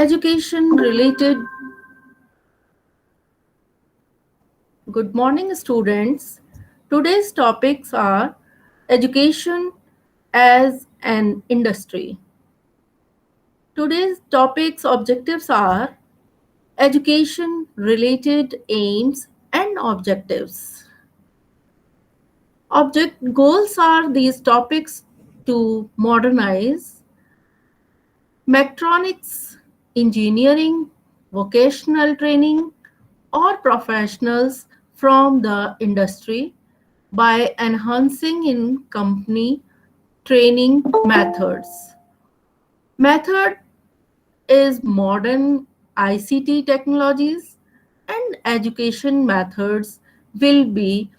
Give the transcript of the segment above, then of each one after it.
Education related. Good morning, students. Today's topics are education as an industry. Today's topics objectives are education related aims and objectives. Object goals are these topics to modernize mechatronics, engineering, vocational training, or professionals from the industry by enhancing in company training methods. Method is modern ICT technologies and education methods will be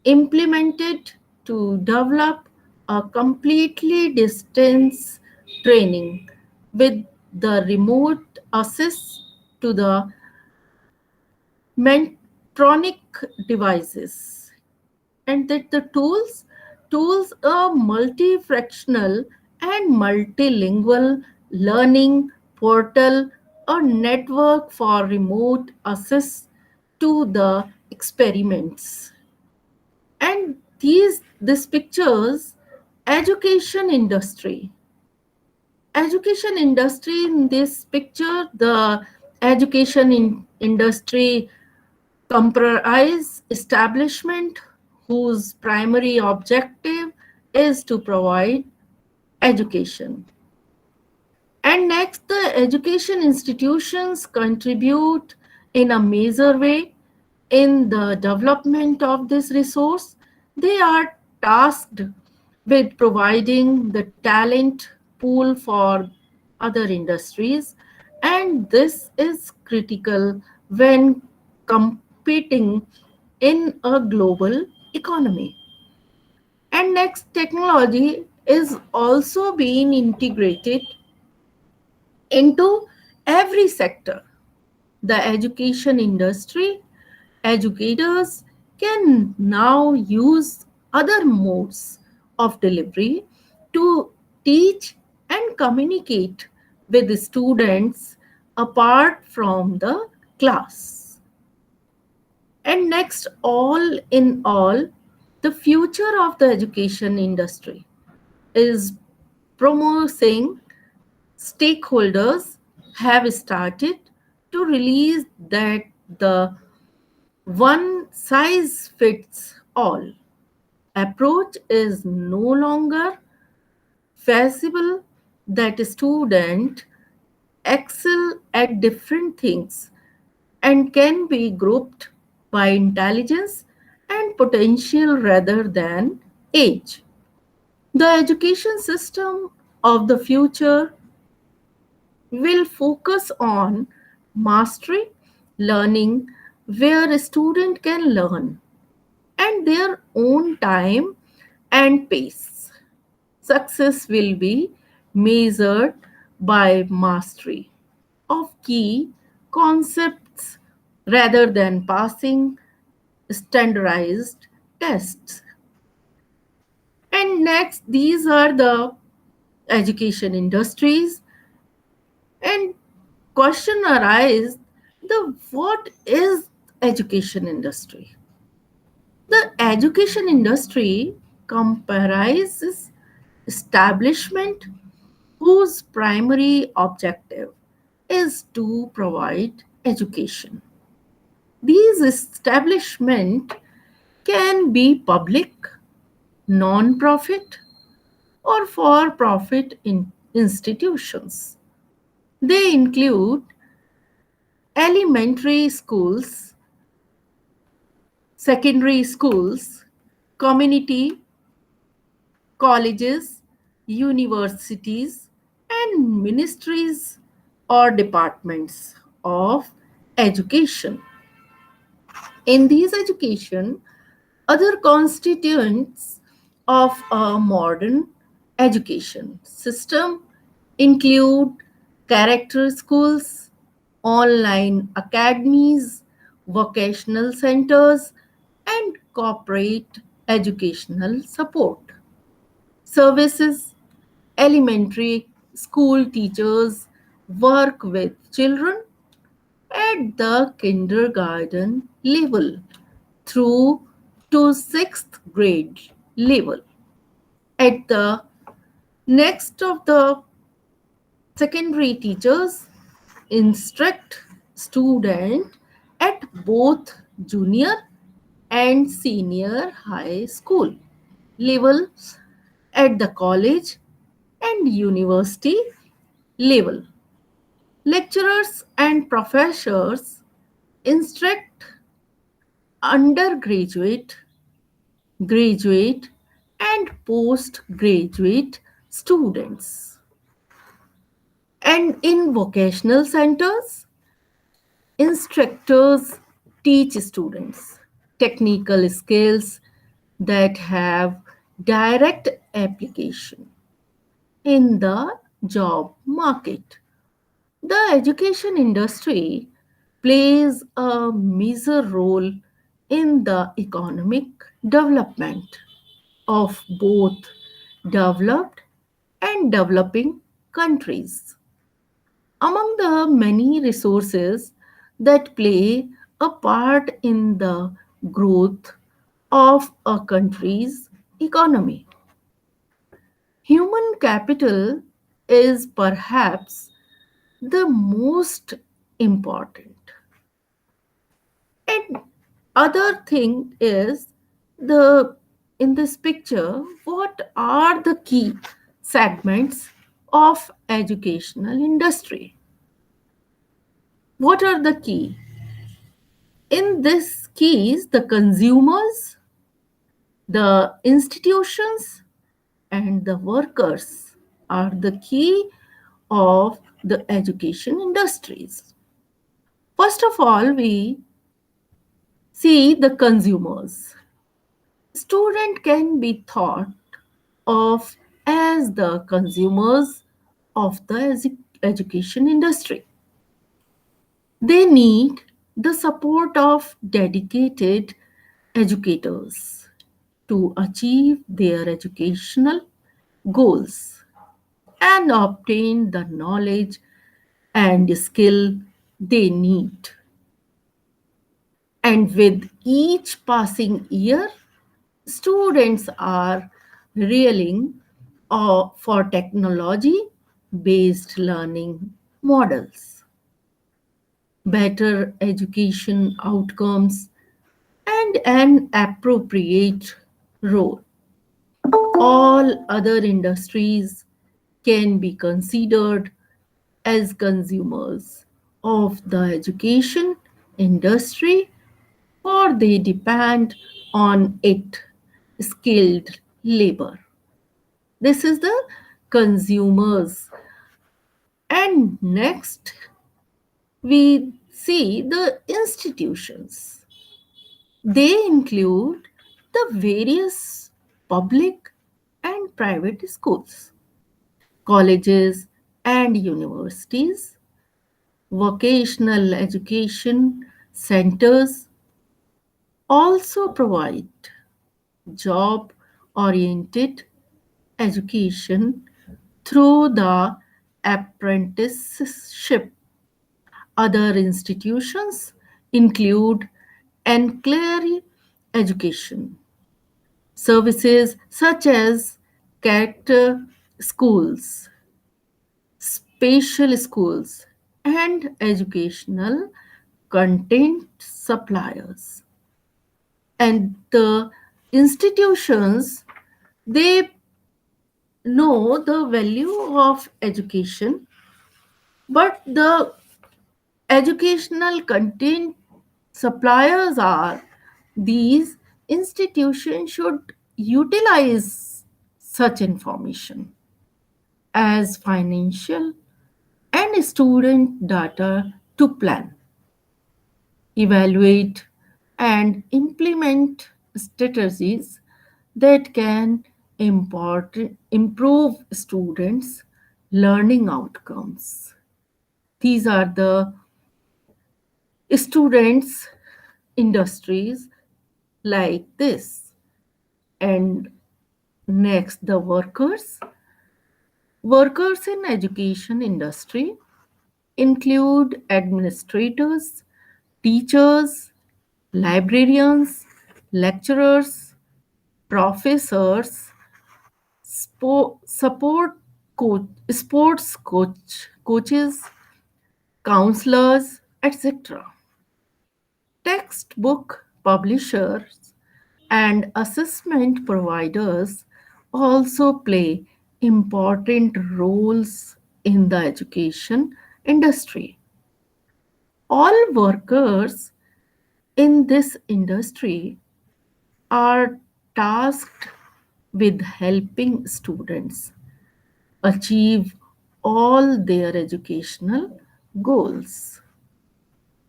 implemented to develop a completely distance training with the remote access to the Mentronic devices, and that the tools are multi-fractional and multilingual learning portal or network for remote access to the experiments. And these pictures education industry. Education industry in this picture, the industry comprise establishment whose primary objective is to provide education. And next, the education institutions contribute in a major way in the development of this resource. They are tasked with providing the talent pool for other industries, and this is critical when competing in a global economy. And next, technology is also being integrated into every sector. The education industry, educators can now use other modes of delivery to teach and communicate with the students apart from the class. And next, all in all, the future of the education industry is promising. Stakeholders have started to release that the one size fits all approach is no longer feasible, that students excel at different things and can be grouped by intelligence and potential rather than age. The education system of the future will focus on mastery learning, where a student can learn at their own time and pace. Success will be measured by mastery of key concepts rather than passing standardized tests. And next, these are the education industries. And question arises, the what is education industry? The education industry comprises establishment whose primary objective is to provide education. These establishments can be public, non-profit, or for-profit institutions. They include elementary schools, secondary schools, community colleges, universities, and ministries or departments of education. In these education, other constituents of a modern education system include character schools, online academies, vocational centers, and corporate educational support services, elementary school teachers, work with children at the kindergarten level through to 6th grade level. At the next of the secondary teachers instruct student at both junior and senior high school levels at the college and university level. Lecturers and professors instruct undergraduate, graduate, and postgraduate students. And in vocational centers, instructors teach students technical skills that have direct application in the job market. The education industry plays a major role in the economic development of both developed and developing countries. Among the many resources that play a part in the growth of a country's economy, human capital is perhaps the most important. And other thing is the in this picture, what are the key segments of educational industry? What are the key? In this keys, the consumers, the institutions, and the workers are the key of the education industries. First of all, we see the consumers. Student can be thought of as the consumers of the education industry. They need the support of dedicated educators to achieve their educational goals and obtain the knowledge and skill they need. And with each passing year, students are reeling for technology based learning models, better education outcomes, and an appropriate role. All other industries can be considered as consumers of the education industry, or they depend on it skilled labor. This is the consumers. And next, we see the institutions. They include the various public and private schools, colleges and universities, vocational education centers also provide job oriented education through the apprenticeship. Other institutions include ancillary education services such as character schools, special schools, and educational content suppliers. And the institutions, they know the value of education, but the educational content suppliers are these institutions should utilize such information as financial and student data to plan, evaluate, and implement strategies that can improve students' learning outcomes. These are the students' industries like this. And next, the workers. Workers in education industry. include administrators, teachers, librarians, lecturers, professors, support coach, sports coaches, counselors, etc. Textbook publishers and assessment providers also play important roles in the education industry. All workers in this industry are tasked with helping students achieve all their educational goals.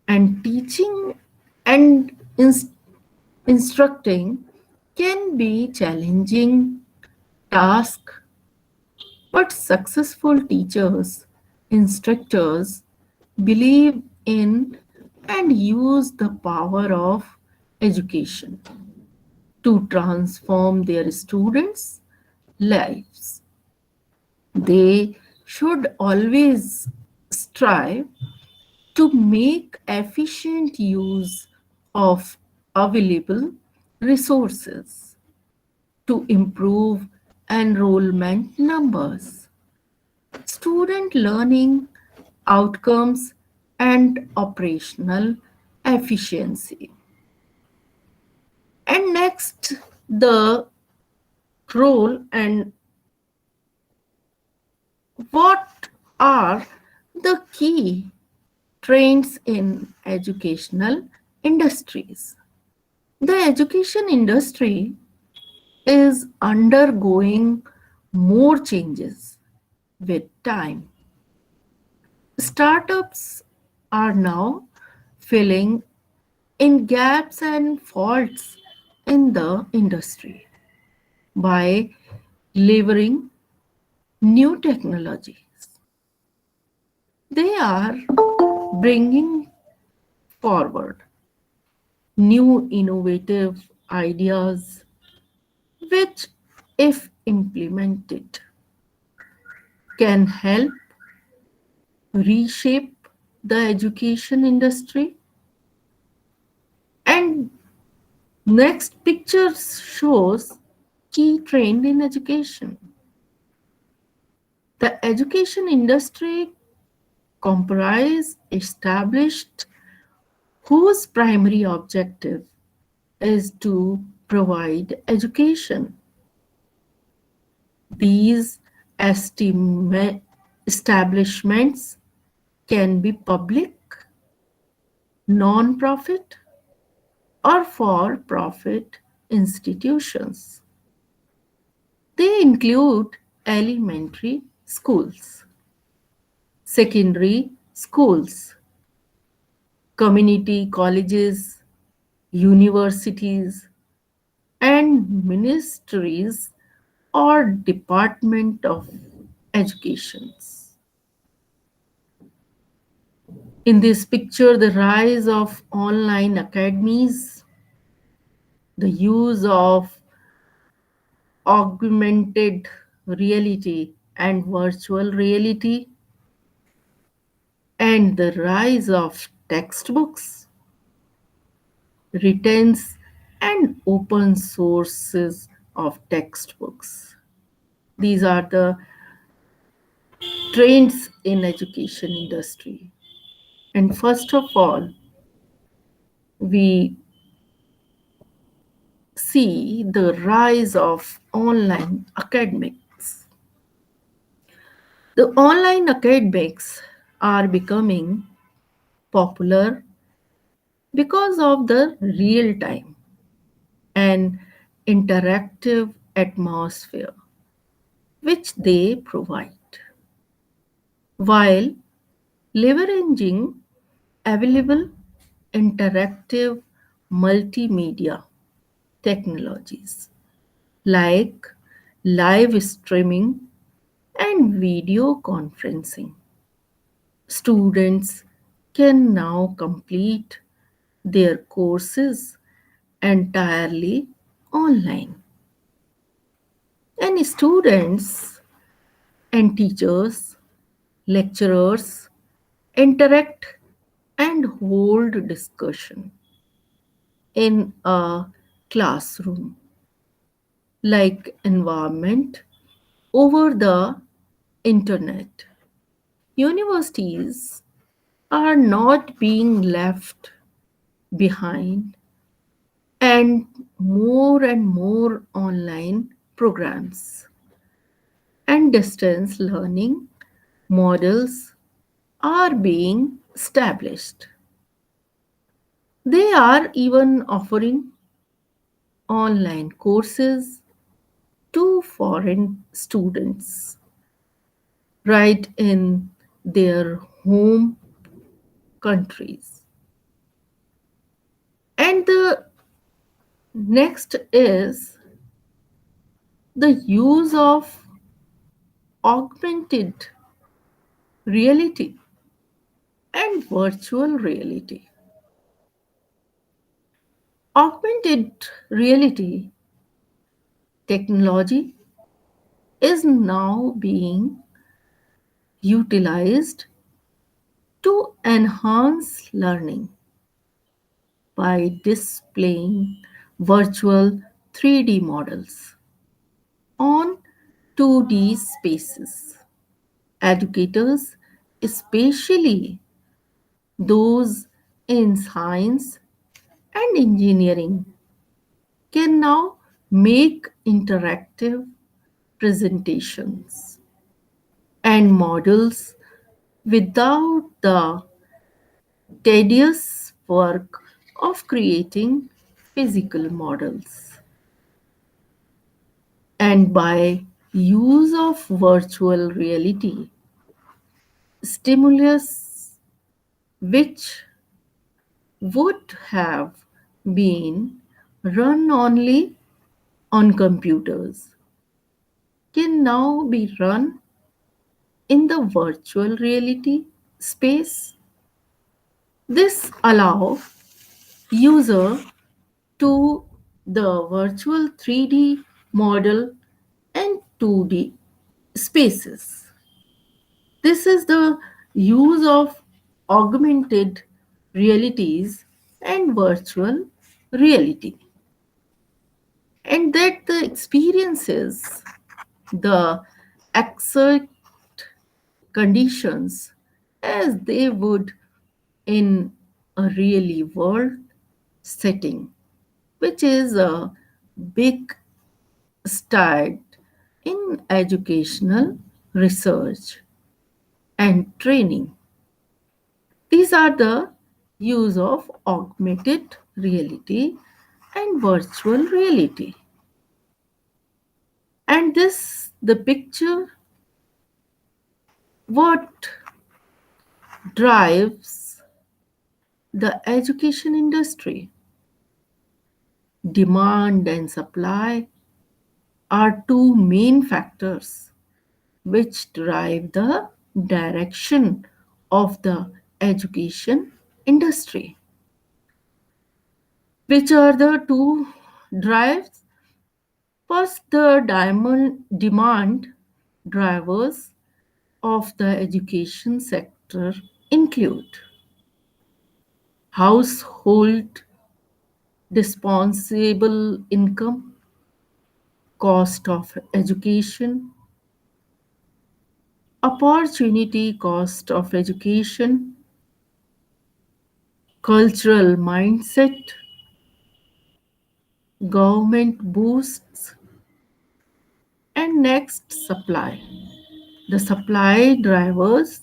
And teaching and instructing can be challenging task, but successful teachers, instructors believe in and use the power of education to transform their students' lives. They should always strive to make efficient use of available resources to improve enrollment numbers, student learning outcomes, and operational efficiency. And next, the role and what are the key trends in educational industries. The education industry is undergoing more changes with time. Startups are now filling in gaps and faults in the industry by leveraging new technologies. They are bringing forward new innovative ideas which, if implemented, can help reshape the education industry. And next picture shows key trend in education. The education industry comprise established whose primary objective is to provide education. These establishments can be public, non-profit, or for-profit institutions. They include elementary schools, secondary schools, community colleges, universities, and ministries or department of educations. In this picture, the rise of online academies, the use of augmented reality and virtual reality, and the rise of textbooks, written and open sources of textbooks. These are the trends in education industry. And first of all, we see the rise of online academics. The online academics are becoming popular because of the real time and interactive atmosphere which they provide, while leveraging available interactive multimedia technologies like live streaming and video conferencing. Students can now complete their courses entirely online. And students and teachers, lecturers, interact and hold discussion in a classroom like environment over the internet. Universities are not being left behind, and more online programs and distance learning models are being established. They are even offering online courses to foreign students right in their home countries. And the next is the use of augmented reality and virtual reality. Augmented reality technology is now being utilized to enhance learning by displaying virtual 3D models on 2D spaces. Educators, especially those in science and engineering, can now make interactive presentations and models without the tedious work of creating physical models. And by use of virtual reality stimulus, which would have been run only on computers, can now be run in the virtual reality space. This allows user to the virtual 3D model and 2D spaces. This is the use of augmented realities and virtual reality, and that the experiences, the exact conditions as they would in a really world setting, which is a big start in educational research and training. These are the use of augmented reality and virtual reality. And this, the picture, what drives the education industry. Demand and supply are two main factors which drive the direction of the education industry. Which are the two drives? First, the diamond demand drivers of the education sector include household disposable income, cost of education, opportunity cost of education, cultural mindset, government boosts, and next supply. The supply drivers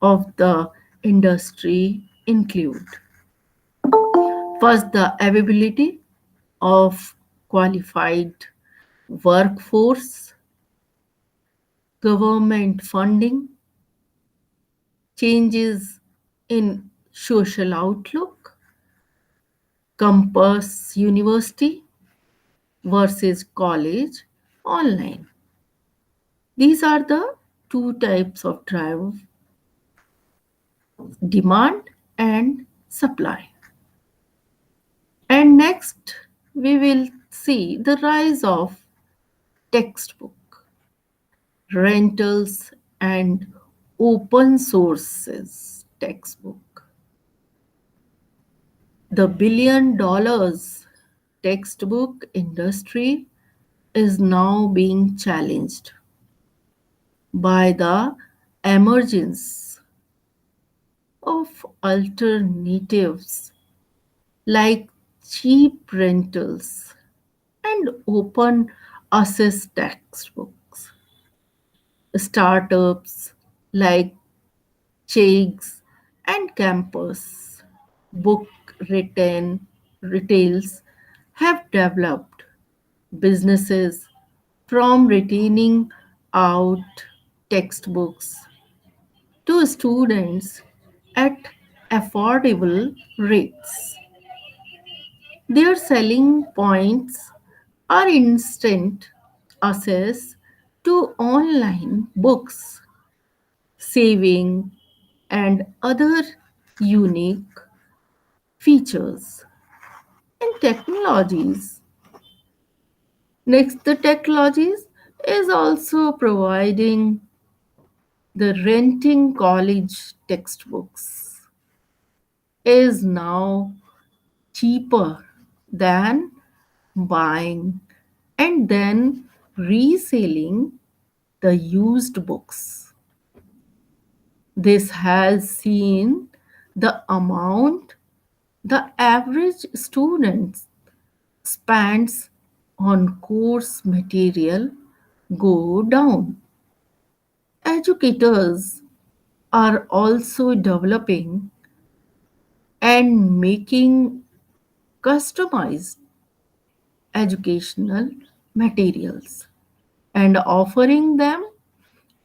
of the industry include first, the availability of qualified workforce, government funding, changes in social outlook, campus university versus college online. These are the two types of drive, demand and supply. And next, we will see the rise of textbook, rentals, and open sources textbook. The $1 billion textbook industry is now being challenged by the emergence of alternatives like cheap rentals and open access textbooks. Startups like Cheggs and Campus book written retails have developed businesses from retaining out textbooks to students at affordable rates. Their selling points are instant access to online books, saving, and other unique features and technologies. Next, the technologies is also providing the renting college textbooks is now cheaper than buying and then reselling the used books. This has seen the amount the average student spends on course material go down. Educators are also developing and making customized educational materials and offering them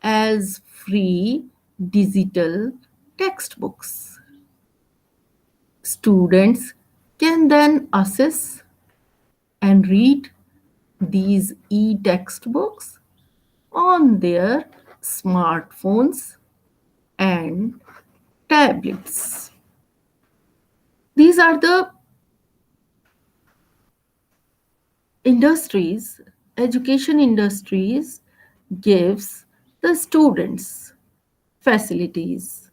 as free digital textbooks. Students can then assess and read these e textbooks on their smartphones and tablets. These are the industries, education industries gives the students facilities.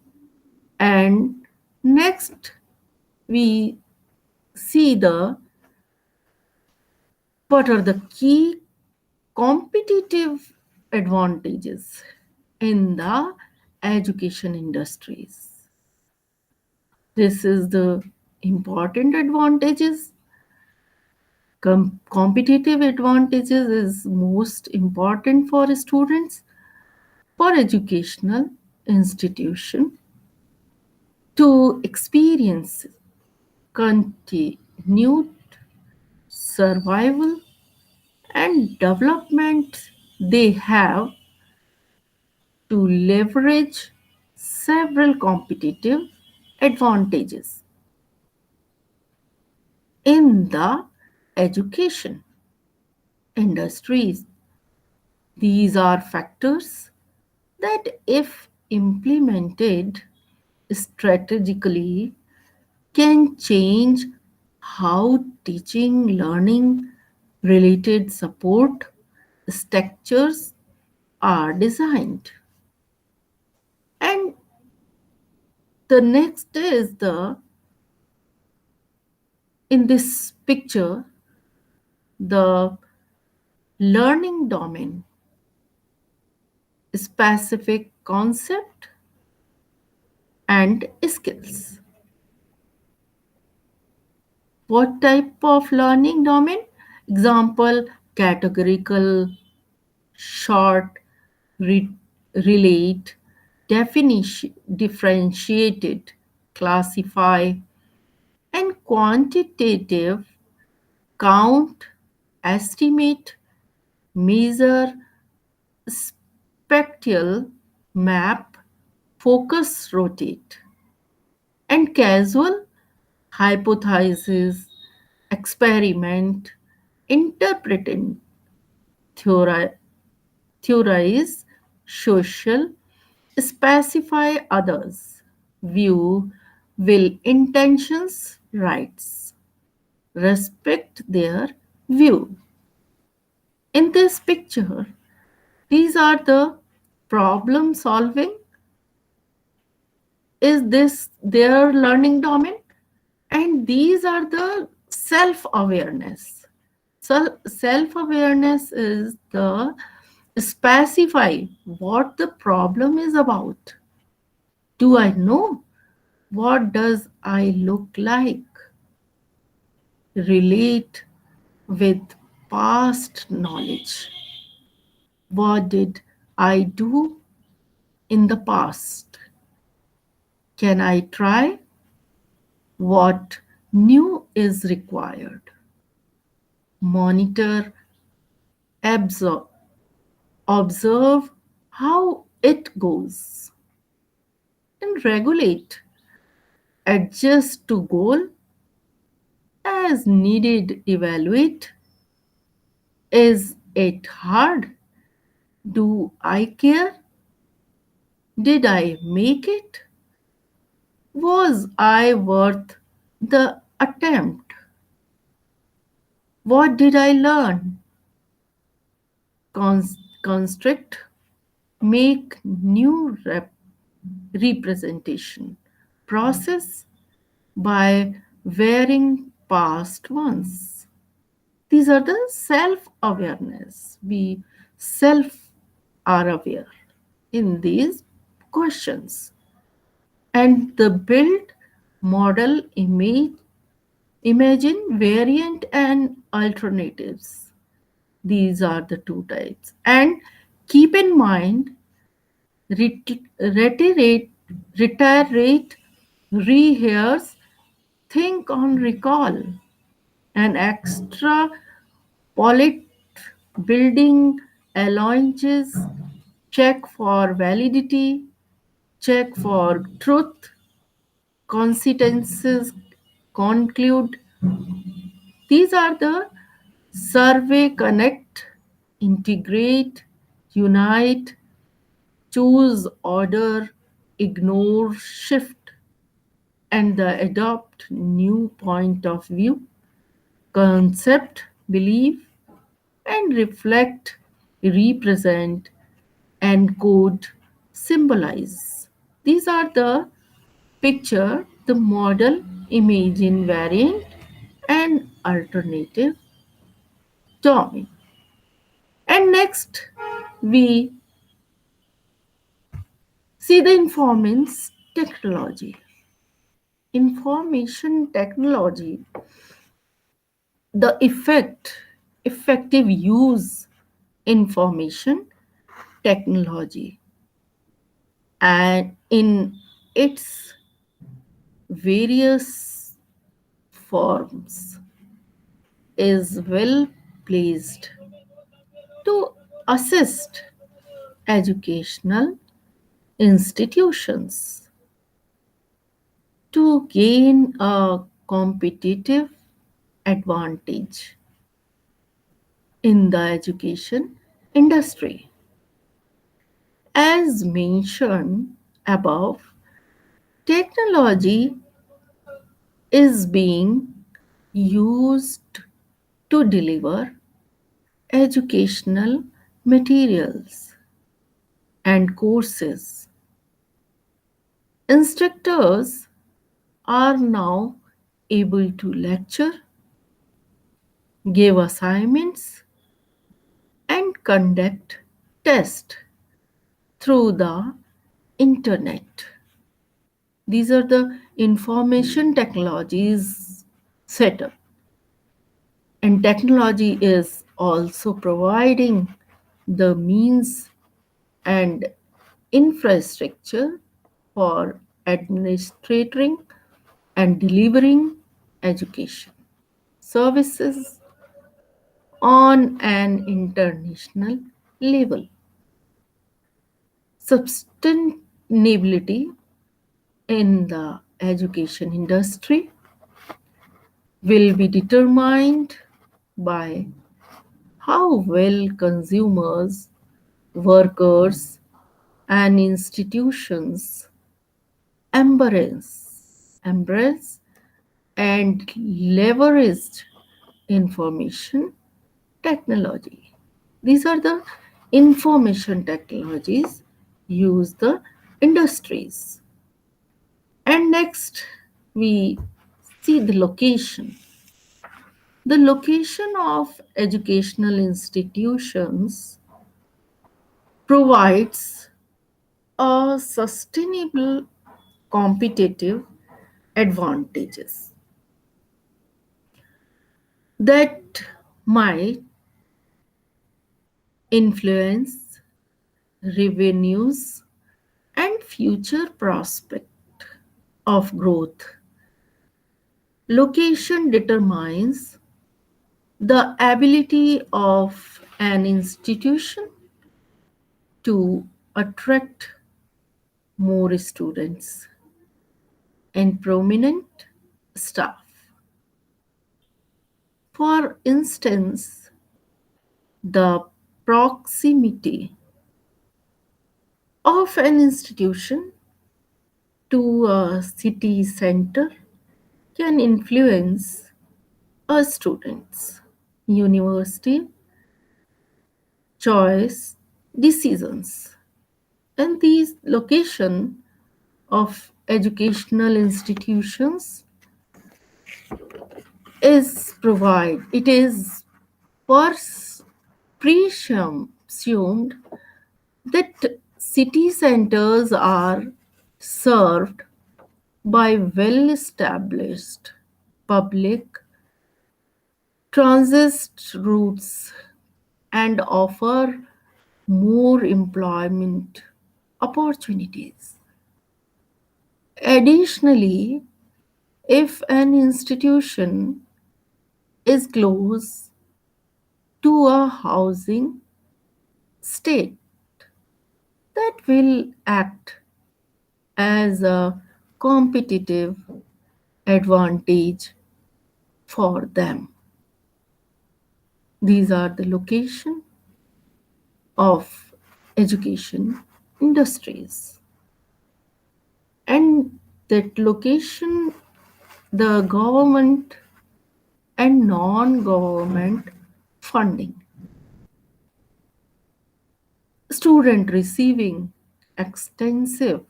And next we see the what are the key competitive advantages in the education industries. This is the important advantages. Competitive advantages is most important for students, for educational institution to experience continued survival and development. They have to leverage several competitive advantages in the education industries. These are factors that, if implemented strategically, can change how teaching, learning related support structures are designed. And the next is the in this picture the learning domain, specific concept and skills. What type of learning domain? Example: categorical, short, re- relate, definition, differentiated, classify, and quantitative, count, estimate, measure, spectral, map, focus, rotate, and casual, hypothesis, experiment, interpreting, theori- theorize, social, specify others, view, will intentions, rights, respect their view. In this picture, these are the problem solving, Is this their learning domain? And these are the self awareness. So, self awareness is the specify what the problem is about. Do I know? What does I look like? Relate with past knowledge. What did I do in the past? Can I try? What new is required? Monitor, absorb, observe how it goes, and regulate, adjust to goal as needed, evaluate. Is it hard? Do I care? Did I make it? Was I worth the attempt? What did I learn? Construct, make new representation, process by wearing past ones. These are the self awareness. We self are aware in these questions. And the build model image, imagine variant and alternatives. These are the two types. And keep in mind, reiterate, reiterate, rehearse, think on recall, and extra polit building alliances, check for validity, check for truth, consequences, conclude. These are the survey, connect, integrate, unite, choose, order, ignore, shift, and the adopt new point of view, concept, believe, and reflect, represent, encode, symbolize. These are the picture, the model, image invariant, and alternative domain. And next, we see the information technology. Information technology, the effective use information technology, and in its various forms is well placed to assist educational institutions to gain a competitive advantage in the education industry. As mentioned above, technology is being used to deliver educational materials and courses. Instructors are now able to lecture, give assignments, and conduct tests through the internet. These are the information technologies setup. And technology is also providing the means and infrastructure for administrating and delivering education services on an international level. Sustainability in the education industry will be determined by how well consumers, workers, and institutions embrace and leverage information technology. These are the information technologies use the industries. And next, we see the location. The location of educational institutions provides a sustainable competitive advantages that might influence revenues and future prospect of growth. Location determines the ability of an institution to attract more students and prominent staff. For instance, the proximity of an institution to a city center can influence a student's university choice decisions. And these location of educational institutions is provide it is pers- presumed that city centers are served by well established public transit routes and offer more employment opportunities. Additionally, if an institution is close to a housing state, that will act as a competitive advantage for them. These are the location of education industries. And that location, the government and non-government funding. Student receiving extensive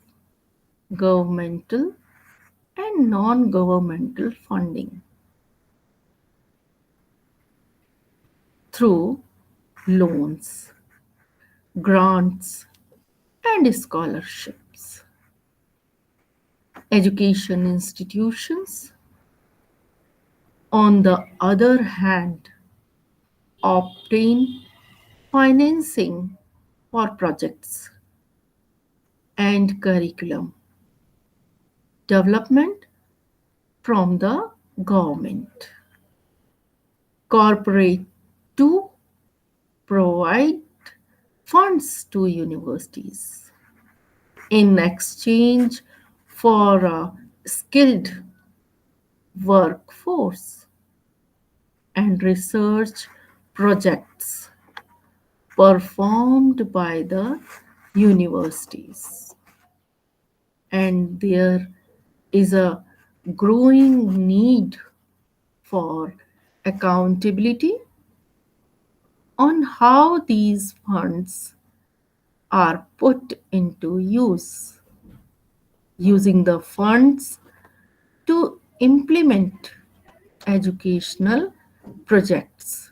governmental and non-governmental funding through loans, grants, and scholarships. Education institutions, on the other hand, obtain financing for projects and curriculum development from the government. Corporate to provide funds to universities in exchange for a skilled workforce and research projects performed by the universities. And there is a growing need for accountability on how these funds are put into use, using the funds to implement educational projects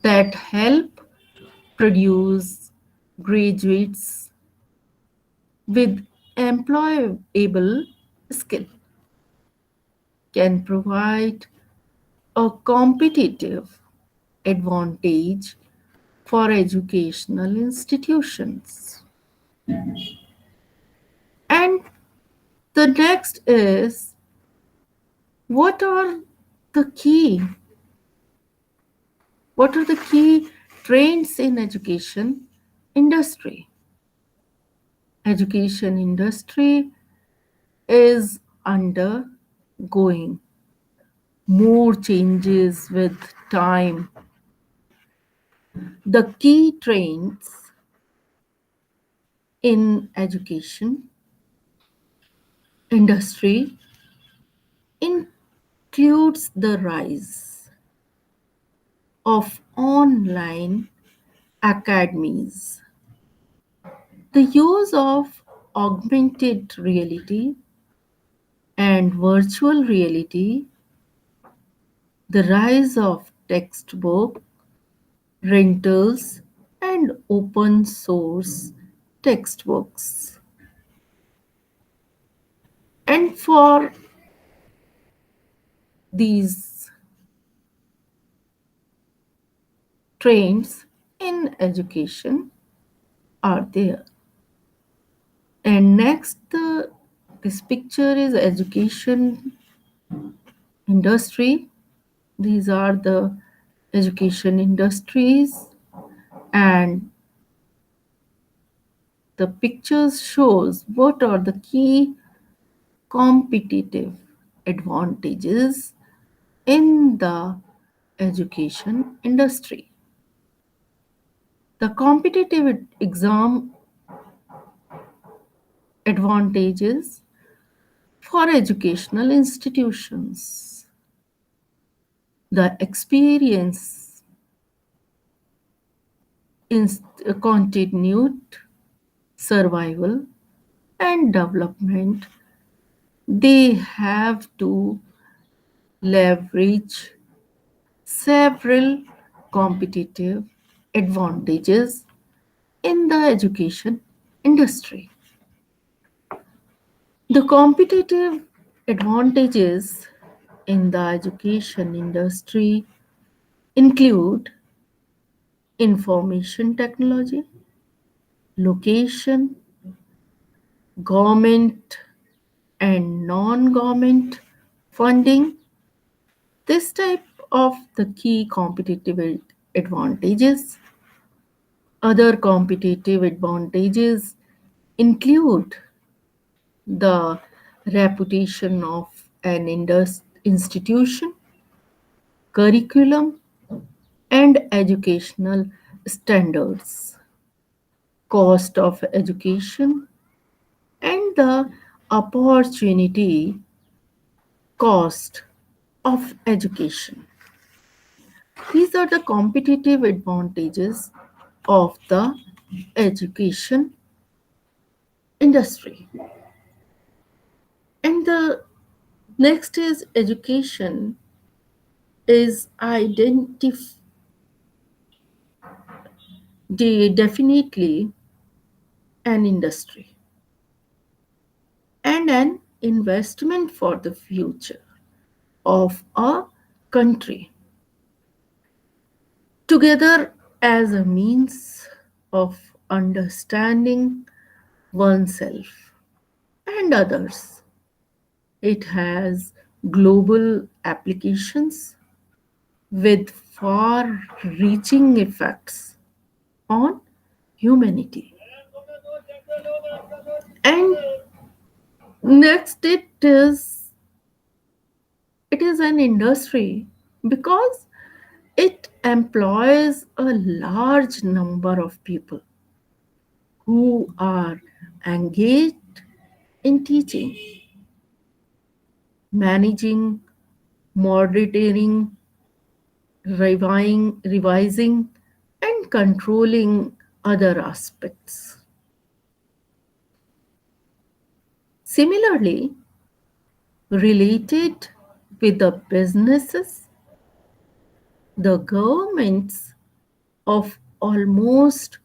that help produce graduates with employable skill can provide a competitive advantage for educational institutions. And the next is, what are the key what are the key trends in education industry? Education industry is undergoing more changes with time. The key trends in education industry includes the rise of online academies, the use of augmented reality and virtual reality, the rise of textbook rentals and open source textbooks. And for these trends in education are there. And next, this picture is education industry. These are the education industries, and the pictures shows what are the key competitive advantages in the education industry. The competitive exam advantages for educational institutions. The experience in continued survival and development. They have to leverage several competitive advantages in the education industry. The competitive advantages in the education industry include information technology, location, government and non-government funding. This type of the key competitive advantages. Other competitive advantages include the reputation of an institution, curriculum, and educational standards, cost of education, and the opportunity cost of education. These are the competitive advantages of the education industry. And the next is education is definitely an industry and an investment for the future of a country, together as a means of understanding oneself and others. It has global applications with far reaching effects on humanity. And next, it is an industry because it employs a large number of people who are engaged in teaching, managing, monitoring, revising, and controlling other aspects. Similarly, related with the businesses, the governments of almost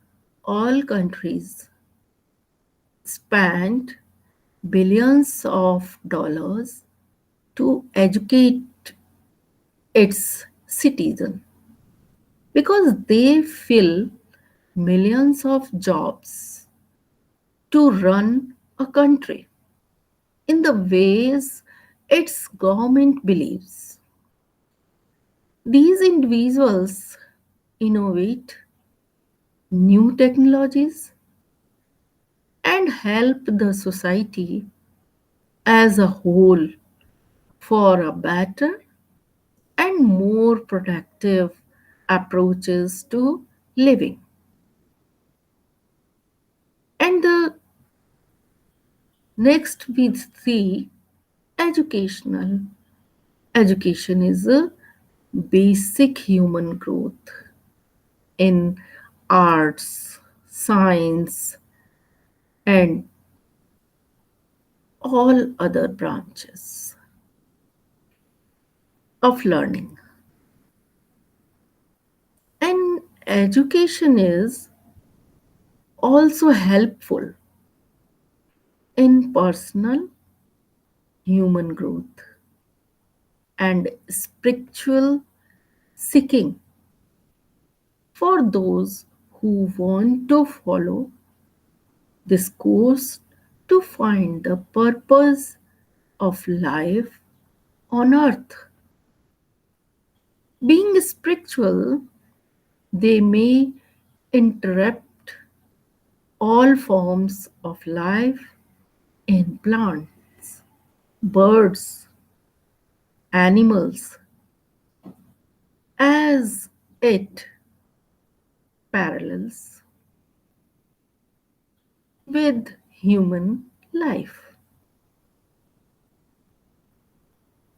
all countries spend billions of dollars to educate its citizens because they fill millions of jobs to run a country in the ways its government believes. These individuals innovate new technologies and help the society as a whole for a better and more productive approaches to living. And the next we see educational. Education is a basic human growth in arts, science, and all other branches of learning. And education is also helpful in personal human growth and spiritual seeking for those who want to follow this course to find the purpose of life on earth. Being spiritual, they may interrupt all forms of life in plants, birds, animals, as it parallels with human life.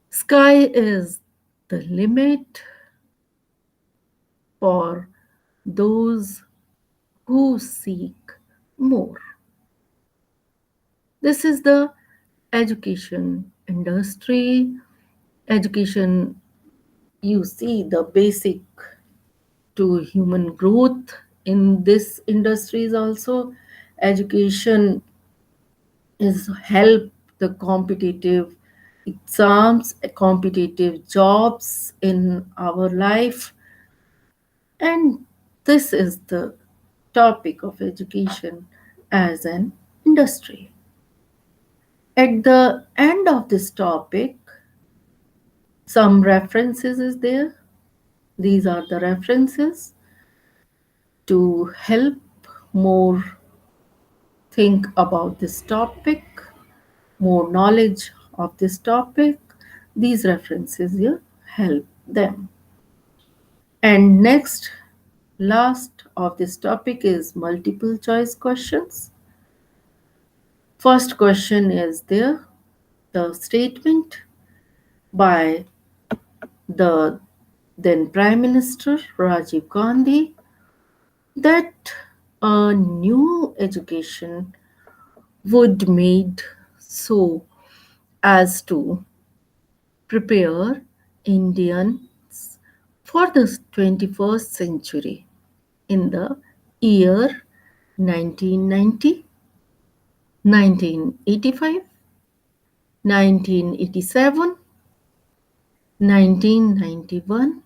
Sky is the limit for those who seek more. This is the education industry. Education, you see the basic to human growth in this industry is also education is help the competitive exams, competitive jobs in our life, and this is the topic of education as an industry. At the end of this topic, some references is there. These are the references to help more think about this topic, more knowledge of this topic. These references will help them. And next, last of this topic is multiple choice questions. First question is there the statement by the then Prime Minister Rajiv Gandhi that a new education would made so as to prepare Indians for the 21st century in the year 1990, 1985, 1987, 1991.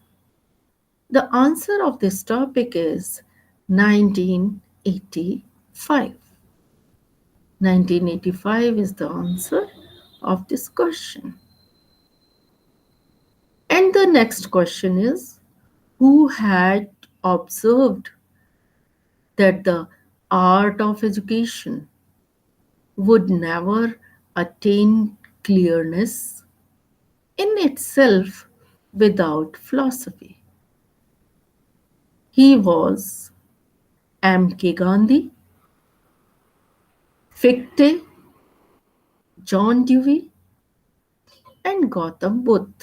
The answer of this topic is 1985. 1985 is the answer of this question. And the next question is who had observed that the art of education would never attain clearness in itself without philosophy? He was M.K. Gandhi, Fichte, John Dewey, and Gautam Buddha.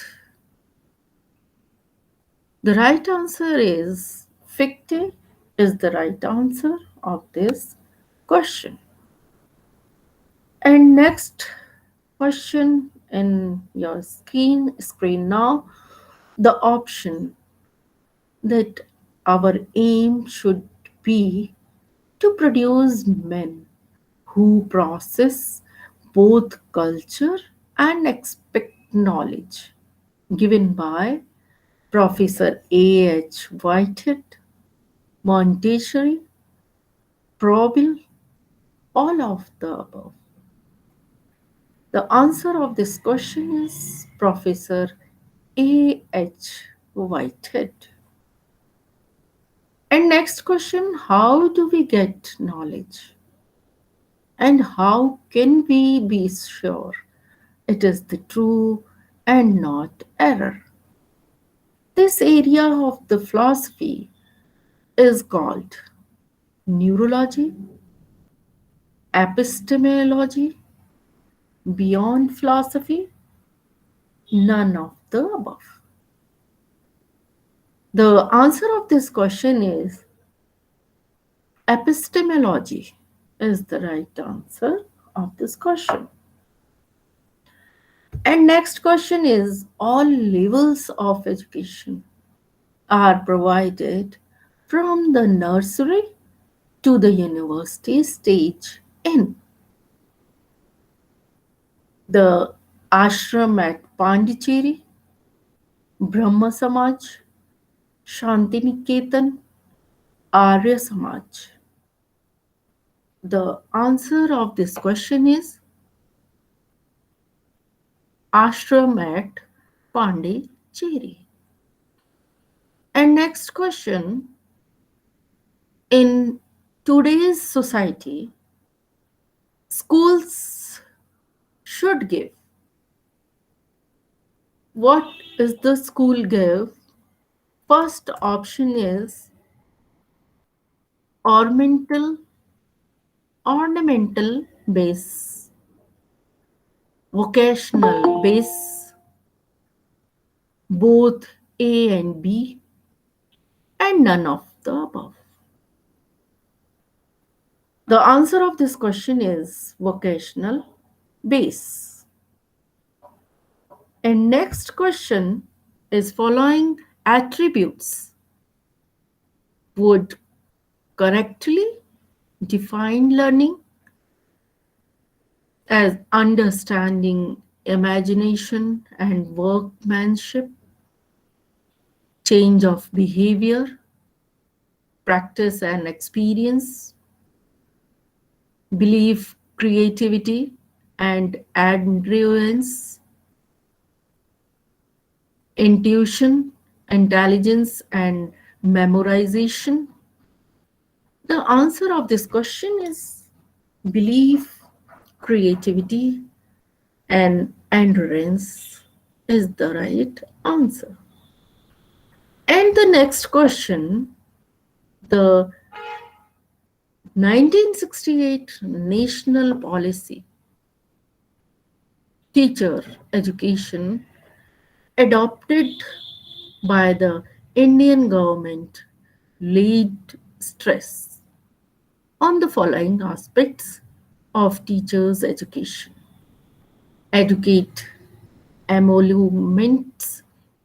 The right answer is Fichte is the right answer of this question. And next question in your screen now, the option that our aim should be to produce men who process both culture and expect knowledge given by Professor A.H. Whitehead, Montessori, Froebel, all of the above. The answer of this question is Professor A.H. Whitehead. And next question, how do we get knowledge? And how can we be sure it is the true and not error? This area of the philosophy is called neurology, epistemology, beyond philosophy, none of the above. The answer of this question is epistemology is the right answer of this question. And next question is, all levels of education are provided from the nursery to the university stage in the ashram at Pondicherry, Brahma Samaj, Shantiniketan, Arya Samaj. The answer of this question is ashram at Pondicherry. And next question, in today's society, schools should give. What is the school give? First option is ornamental ornamental base, vocational base, both A and B, and none of the above. The answer of this question is vocational base. And next question is, following attributes would correctly define learning as understanding, imagination, and workmanship, change of behavior, practice and experience, belief, creativity, and adherence, intuition, intelligence, and memorization. The answer of this question is belief, creativity, and endurance is the right answer. And the next question, the 1968 national policy teacher education adopted by the Indian government laid stress on the following aspects of teachers' education: educate emoluments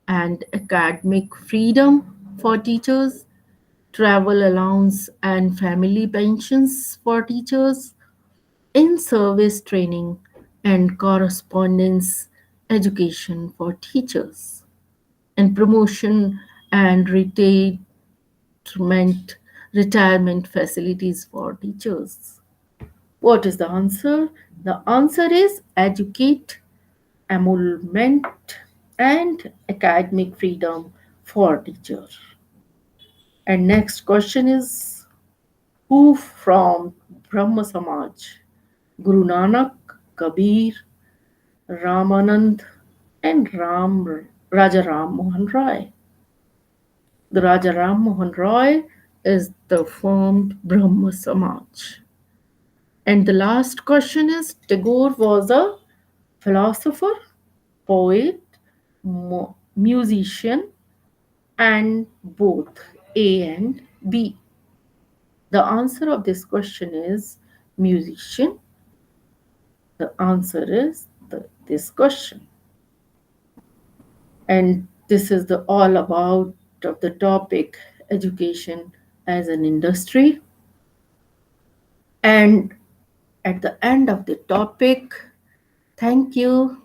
and academic freedom for teachers, travel allowance and family pensions for teachers, in service training and correspondence education for teachers, and promotion and retirement facilities for teachers. What is the answer? The answer is educate, emolument, and academic freedom for teachers. And next question is, who from Brahma Samaj? Guru Nanak, Kabir, Ramanand, and Raja Ram Mohan Roy. The Raja Ram Mohan Roy is the formed Brahma Samaj. And the last question is, Tagore was a philosopher, poet, musician, and both A and B. The answer of this question is musician. The answer is this question. And this is the all about of the topic education as an industry. And at the end of the topic, thank you